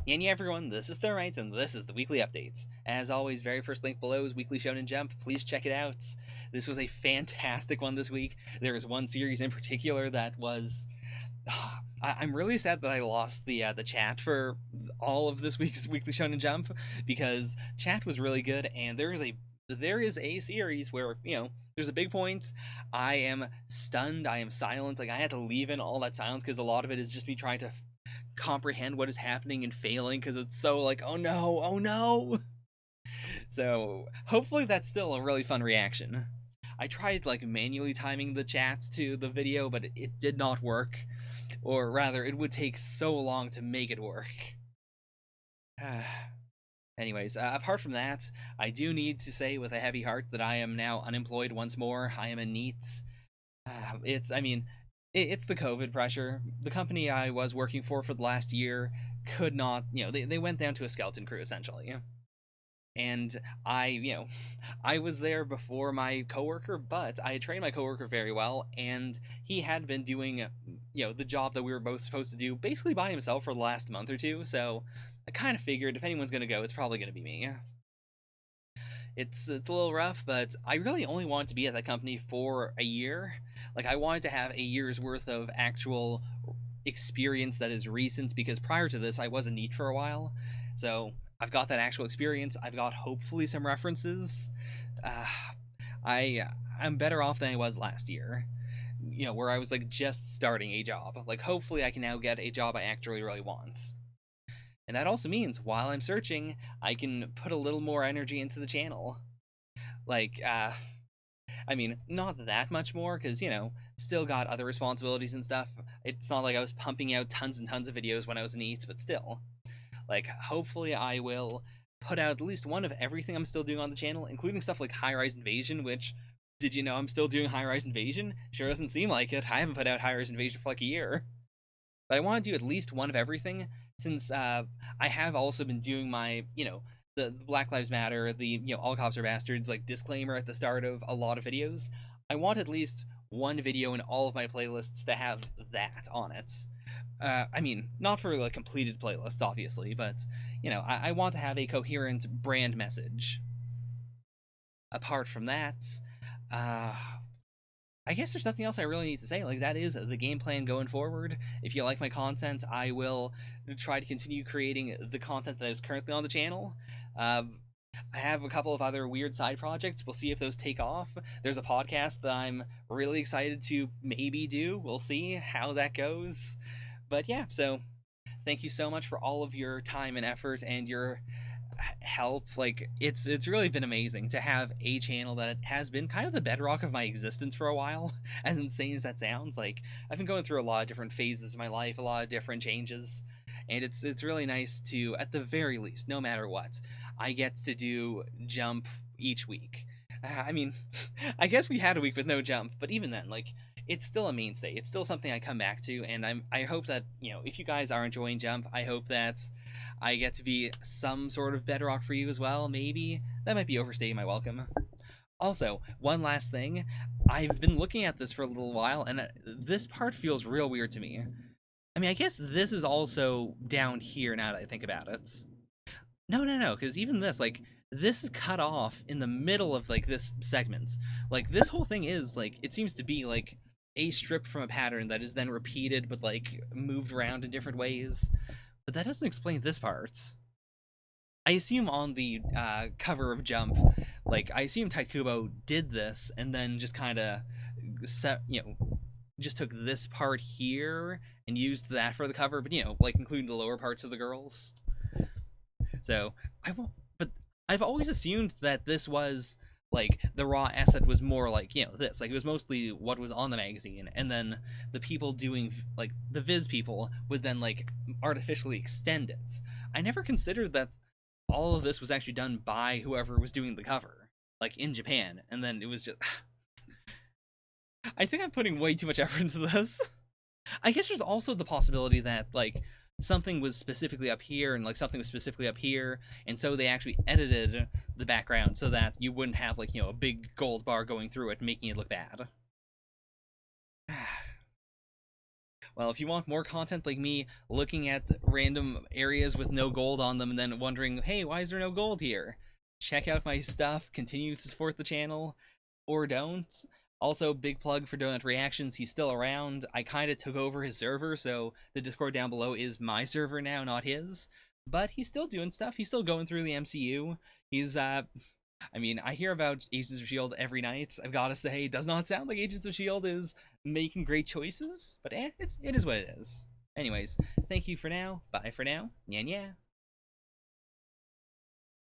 And yeah, everyone, this is Thermite, and this is the weekly updates. As always, very first link below is Weekly Shonen Jump. Please check it out. This was a fantastic one this week. There is one series in particular that was. I'm really sad that I lost the chat for all of this week's Weekly Shonen Jump because chat was really good, and there is a series where there's a big point. I am stunned. I am silent. Like I had to leave in all that silence because a lot of it is just me trying to comprehend what is happening and failing because it's so like, oh no, oh no. So hopefully that's still a really fun reaction. I tried like manually timing the chats to the video, but it did not work, or rather it would take so long to make it work. Anyways, apart from that, I do need to say with a heavy heart that I am now unemployed once more. I am in NEET. It's the COVID pressure. The company I was working for the last year could not, they went down to a skeleton crew essentially. And I was there before my coworker, but I had trained my coworker very well, and he had been doing, the job that we were both supposed to do basically by himself for the last month or two. So I kind of figured if anyone's gonna go, it's probably gonna be me. It's a little rough, but I really only wanted to be at that company for a year. Like I wanted to have a year's worth of actual experience that is recent, because prior to this I was a NEET for a while. So I've got that actual experience. I've got hopefully some references. I'm better off than I was last year, where I was like just starting a job. Like hopefully I can now get a job I actually really want. And that also means while I'm searching, I can put a little more energy into the channel. Like, not that much more, because, still got other responsibilities and stuff. It's not like I was pumping out tons and tons of videos when I was in EATS, but still. Like, hopefully I will put out at least one of everything I'm still doing on the channel, including stuff like High Rise Invasion, which, did you know I'm still doing High Rise Invasion? Sure doesn't seem like it. I haven't put out High Rise Invasion for like a year. But I want to do at least one of everything, since I have also been doing my, the Black Lives Matter, the, all cops are bastards, like, disclaimer at the start of a lot of videos. I want at least one video in all of my playlists to have that on it. Not for, like, completed playlists, obviously, but, I want to have a coherent brand message. Apart from that, I guess there's nothing else I really need to say. Like, that is the game plan going forward. If you like my content, I will try to continue creating the content that is currently on the channel. I have a couple of other weird side projects. We'll see if those take off. There's a podcast that I'm really excited to maybe do. We'll see how that goes. But yeah, so thank you so much for all of your time and effort and your help. Like, it's really been amazing to have a channel that has been kind of the bedrock of my existence for a while. As insane as that sounds, like, I've been going through a lot of different phases of my life, a lot of different changes, and it's really nice to, at the very least, no matter what, I get to do Jump each week. I guess we had a week with no Jump, but even then, like, it's still a mainstay. It's still something I come back to, and I hope that, if you guys are enjoying Jump, I hope that I get to be some sort of bedrock for you as well, maybe. That might be overstating my welcome. Also, one last thing. I've been looking at this for a little while, and this part feels real weird to me. I guess this is also down here now that I think about it. No, because even this, like, this is cut off in the middle of, like, this segment. Like, this whole thing is, like, it seems to be, like, a strip from a pattern that is then repeated, but, like, moved around in different ways. But that doesn't explain this part. I assume on the cover of Jump, like, I assume Taikubo did this and then just kind of just took this part here and used that for the cover, but, like, including the lower parts of the girls. So, but I've always assumed that this was, like, the raw asset was more like, this. Like, it was mostly what was on the magazine, and then the people doing, like, the Viz people would then, like, artificially extend it. I never considered that all of this was actually done by whoever was doing the cover, like, in Japan, and then it was just... I think I'm putting way too much effort into this. I guess there's also the possibility that, like, something was specifically up here and, like, something was specifically up here, and so they actually edited the background so that you wouldn't have, like, a big gold bar going through it, making it look bad. Well, if you want more content like me looking at random areas with no gold on them and then wondering, hey, why is there no gold here? Check out my stuff, continue to support the channel, or don't. Also, big plug for Donut Reactions, he's still around. I kind of took over his server, so the Discord down below is my server now, not his. But he's still doing stuff, he's still going through the MCU. He's, I mean, I hear about Agents of S.H.I.E.L.D. every night. I've got to say, it does not sound like Agents of S.H.I.E.L.D. is making great choices, but it is what it is. Anyways, thank you for now, bye for now, nya nya.